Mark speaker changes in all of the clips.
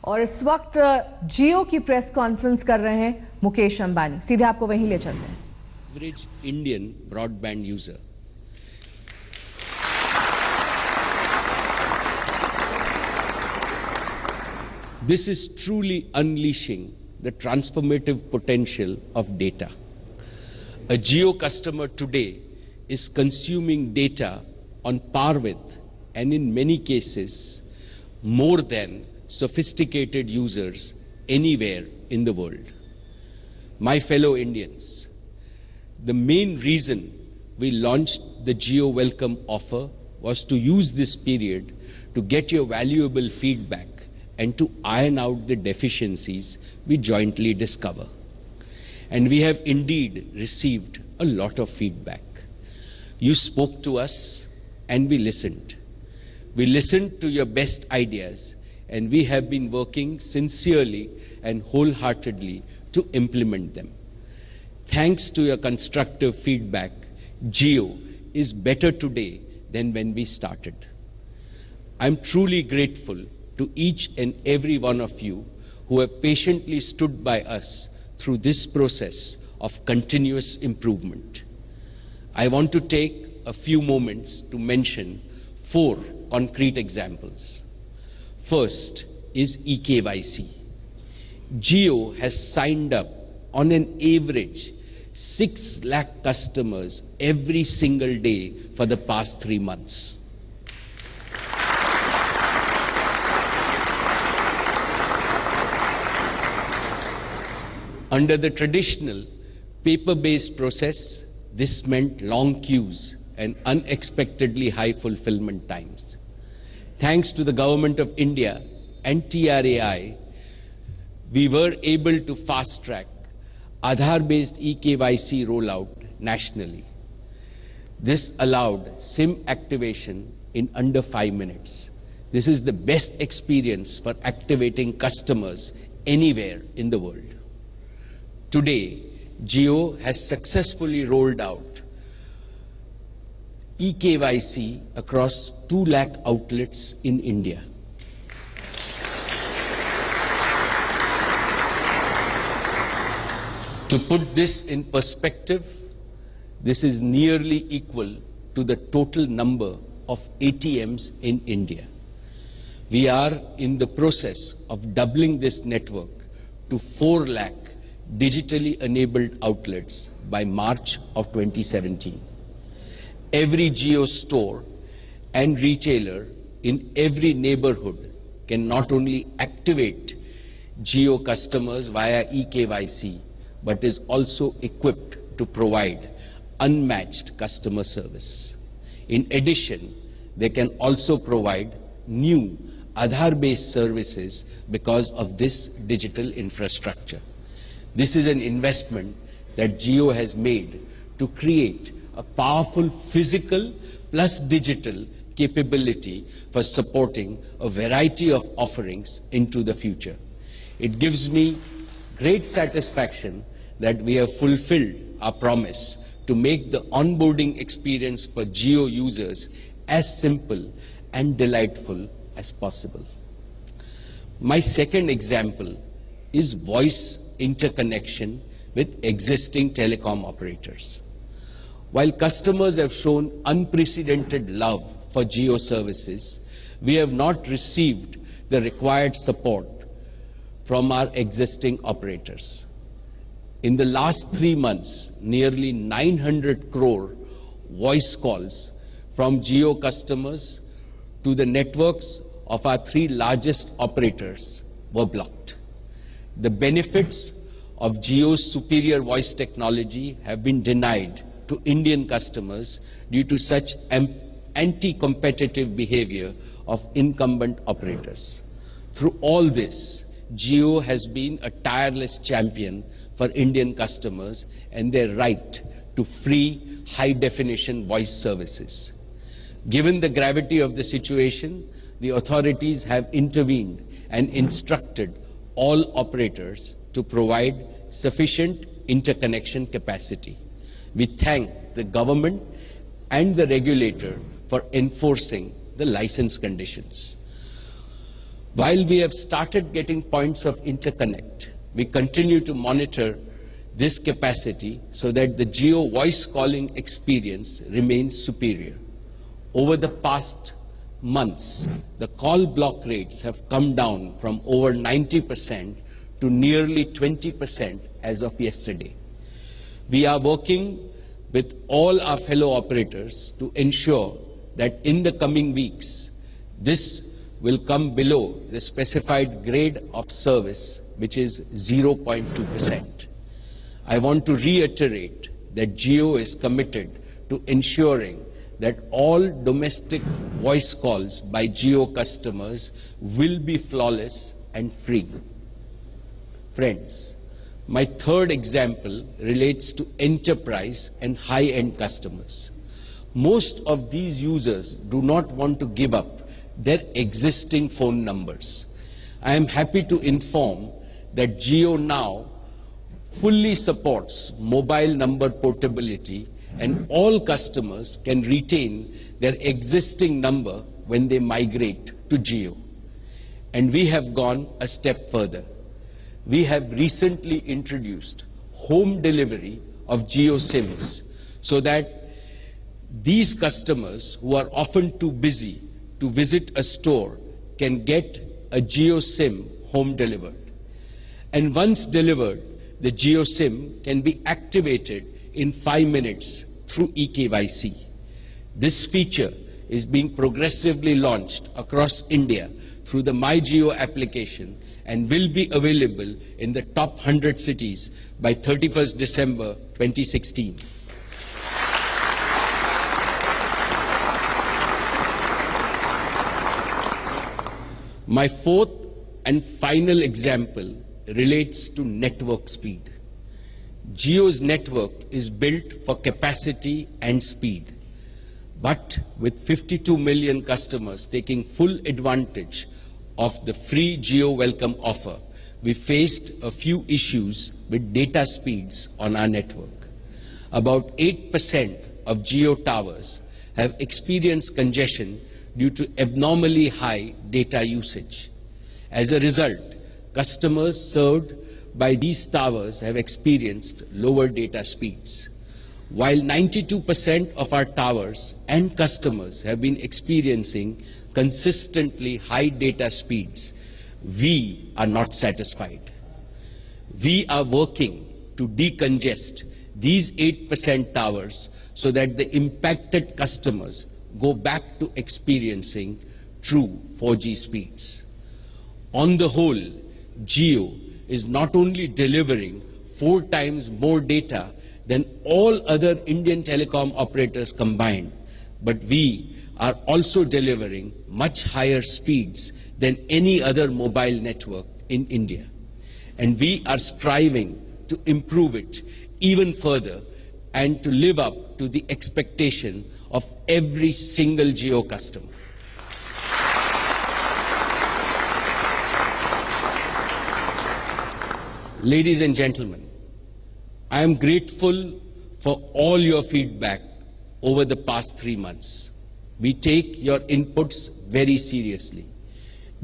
Speaker 1: और इस वक्त जियो की प्रेस कॉन्फ्रेंस कर रहे हैं मुकेश अंबानी। सीधे आपको वहीं ले चलते हैं।
Speaker 2: Average Indian broadband user. This is truly unleashing the transformative potential of data. A Jio customer today is consuming data on par with, and in many cases, more than sophisticated users anywhere in the world. My fellow Indians, the main reason we launched the Jio Welcome offer was to use this period to get your valuable feedback and to iron out the deficiencies we jointly discover. And we have indeed received a lot of feedback. You spoke to us and we listened. We listened to your best ideas and we have been working sincerely and wholeheartedly to implement them. Thanks to your constructive feedback, Jio is better today than when we started. I'm truly grateful to each and every one of you who have patiently stood by us through this process of continuous improvement. I want to take a few moments to mention 4 concrete examples. First is eKYC. Jio has signed up on an average 6 lakh customers every single day for the past 3 months. Under the traditional paper-based process, this meant long queues and unexpectedly high fulfillment times. Thanks to the Government of India and TRAI, we were able to fast-track Aadhaar-based eKYC rollout nationally. This allowed SIM activation in under 5 minutes. This is the best experience for activating customers anywhere in the world. Today, Jio has successfully rolled out eKYC across 2 lakh outlets in India. To put this in perspective, this is nearly equal to the total number of ATMs in India. We are in the process of doubling this network to 4 lakh digitally enabled outlets by March of 2017. Every Jio store and retailer in every neighborhood can not only activate Jio customers via eKYC, but is also equipped to provide unmatched customer service. In addition, they can also provide new Aadhaar-based services because of this digital infrastructure. This is an investment that Jio has made to create a powerful physical plus digital capability for supporting a variety of offerings into the future. It gives me great satisfaction that we have fulfilled our promise to make the onboarding experience for Jio users as simple and delightful as possible. My second example is voice interconnection with existing telecom operators. While customers have shown unprecedented love for Jio services, we have not received the required support from our existing operators. In the last 3 months, nearly 900 crore voice calls from Jio customers to the networks of our 3 largest operators were blocked. The benefits of Jio's superior voice technology have been denied to Indian customers due to such anti-competitive behavior of incumbent operators. Through all this, Jio has been a tireless champion for Indian customers and their right to free high-definition voice services. Given the gravity of the situation, the authorities have intervened and instructed all operators to provide sufficient interconnection capacity. We thank the government and the regulator for enforcing the license conditions. While we have started getting points of interconnect, we continue to monitor this capacity so that the Jio voice calling experience remains superior. Over the past months, the call block rates have come down from over 90% to nearly 20% as of yesterday. We are working with all our fellow operators to ensure that in the coming weeks, this will come below the specified grade of service, which is 0.2%. I want to reiterate that Jio is committed to ensuring that all domestic voice calls by Jio customers will be flawless and free. Friends, my third example relates to enterprise and high-end customers. Most of these users do not want to give up their existing phone numbers. I am happy to inform that Jio now fully supports mobile number portability, and all customers can retain their existing number when they migrate to Jio. And we have gone a step further. We have recently introduced home delivery of Jio SIMs so that these customers who are often too busy to visit a store can get a Jio SIM home delivered. And once delivered, the Jio SIM can be activated in 5 minutes through eKYC. This feature is being progressively launched across India through the MyJio application and will be available in the top 100 cities by 31st December 2016. My fourth and final example relates to network speed. Jio's network is built for capacity and speed. But with 52 million customers taking full advantage of the free Jio Welcome offer, we faced a few issues with data speeds on our network. About 8% of Jio towers have experienced congestion due to abnormally high data usage. As a result, customers served by these towers have experienced lower data speeds. While 92% of our towers and customers have been experiencing consistently high data speeds, we are not satisfied. We are working to decongest these 8% towers so that the impacted customers go back to experiencing true 4G speeds. On the whole, Jio is not only delivering 4 times more data than all other Indian telecom operators combined, but we are also delivering much higher speeds than any other mobile network in India. And we are striving to improve it even further and to live up to the expectation of every single Jio customer. Ladies and gentlemen, I am grateful for all your feedback over the past 3 months. We take your inputs very seriously.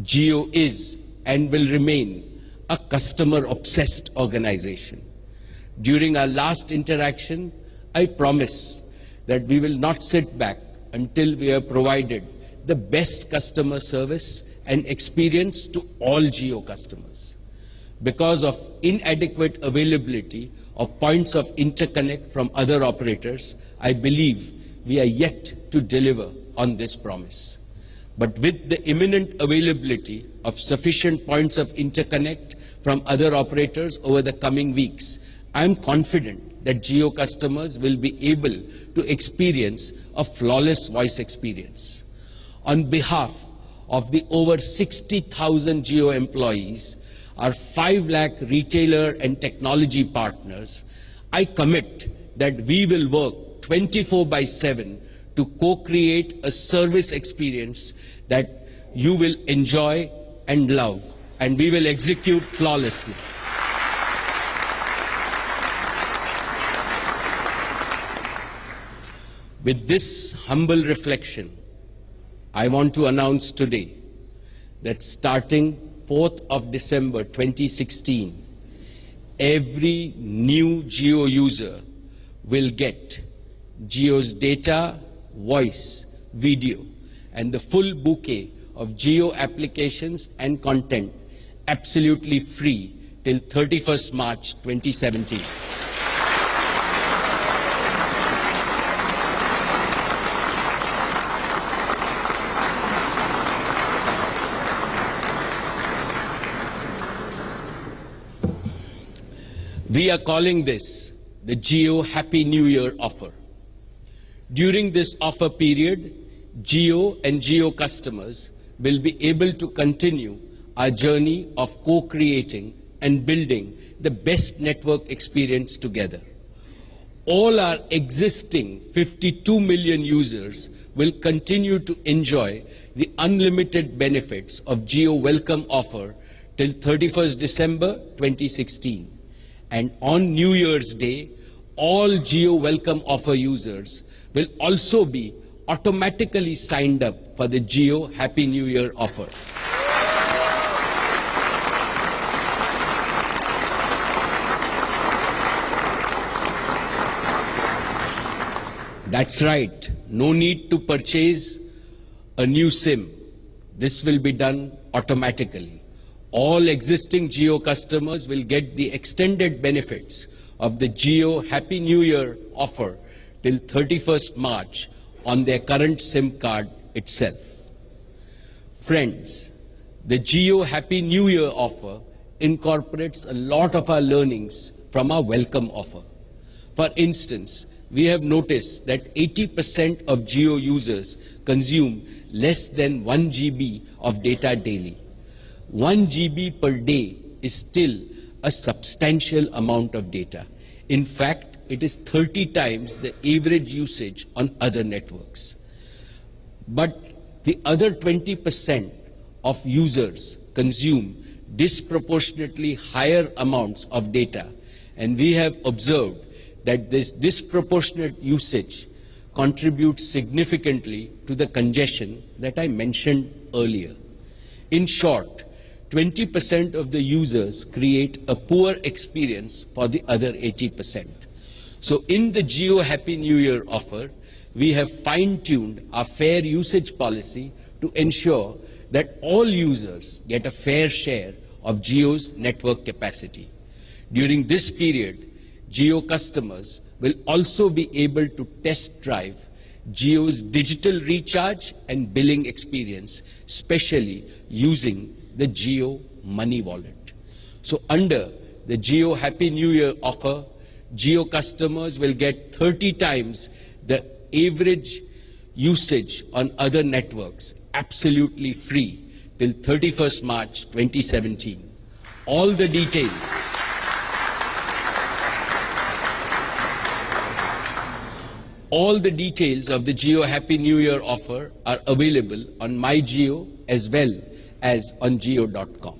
Speaker 2: Jio is and will remain a customer-obsessed organization. During our last interaction, I promise that we will not sit back until we have provided the best customer service and experience to all Jio customers. Because of inadequate availability of points of interconnect from other operators, I believe we are yet to deliver on this promise. But with the imminent availability of sufficient points of interconnect from other operators over the coming weeks, I am confident that Jio customers will be able to experience a flawless voice experience. On behalf of the over 60,000 Jio employees, our 5 lakh retailer and technology partners, I commit that we will work 24/7 to co-create a service experience that you will enjoy and love, and we will execute flawlessly. With this humble reflection, I want to announce today that starting 4th of December 2016, every new Jio user will get Jio's data, voice, video, and the full bouquet of Jio applications and content absolutely free till 31st March 2017. We are calling this the Jio Happy New Year offer. During this offer period, Jio and Jio customers will be able to continue our journey of co-creating and building the best network experience together. All our existing 52 million users will continue to enjoy the unlimited benefits of Jio Welcome offer till 31st December 2016. And on New Year's Day, all Jio Welcome offer users will also be automatically signed up for the Jio Happy New Year offer. That's right, no need to purchase a new SIM. This will be done automatically. All existing Jio customers will get the extended benefits of the Jio Happy New Year offer till 31st March on their current SIM card itself. Friends, the Jio Happy New Year offer incorporates a lot of our learnings from our Welcome offer. For instance, we have noticed that 80% of Jio users consume less than 1 GB of data daily. 1 GB per day is still a substantial amount of data. In fact, it is 30 times the average usage on other networks. But the other 20% of users consume disproportionately higher amounts of data, and we have observed that this disproportionate usage contributes significantly to the congestion that I mentioned earlier. In short, 20% of the users create a poor experience for the other 80%. So in the Jio Happy New Year offer, we have fine-tuned our fair usage policy to ensure that all users get a fair share of Jio's network capacity. During this period, Jio customers will also be able to test drive Jio's digital recharge and billing experience, especially using the Jio Money Wallet. So under the Jio Happy New Year offer, Jio customers will get 30 times the average usage on other networks absolutely free till 31st March 2017. All the details of the Jio Happy New Year offer are available on MyJio as well as on Jio.com.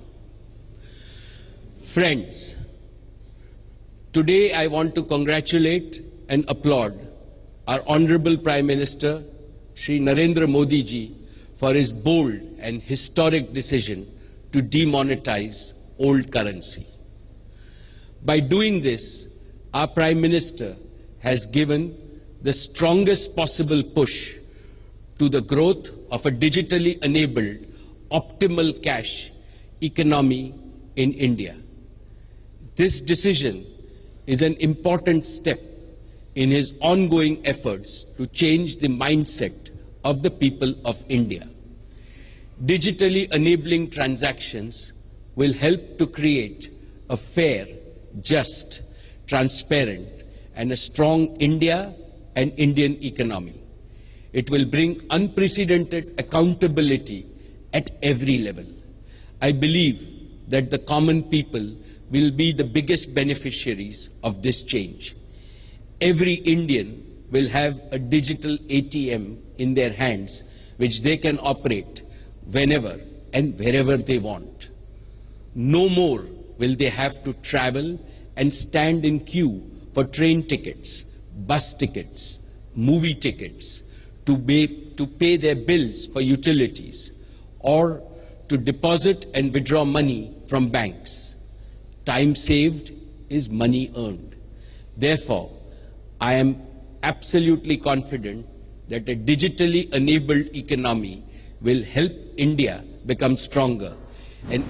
Speaker 2: Friends, today I want to congratulate and applaud our Honorable Prime Minister, Shri Narendra Modi ji, for his bold and historic decision to demonetize old currency. By doing this, our Prime Minister has given the strongest possible push to the growth of a digitally enabled optimal cash economy in India. This decision is an important step in his ongoing efforts to change the mindset of the people of India. Digitally enabling transactions will help to create a fair, just, transparent, and a strong India and Indian economy. It will bring unprecedented accountability at every level. I believe that the common people will be the biggest beneficiaries of this change. Every Indian will have a digital ATM in their hands, which they can operate whenever and wherever they want. No more will they have to travel and stand in queue for train tickets, bus tickets, movie tickets, to pay their bills for utilities, or to deposit and withdraw money from banks. Time saved is money earned. Therefore, I am absolutely confident that a digitally enabled economy will help India become stronger. And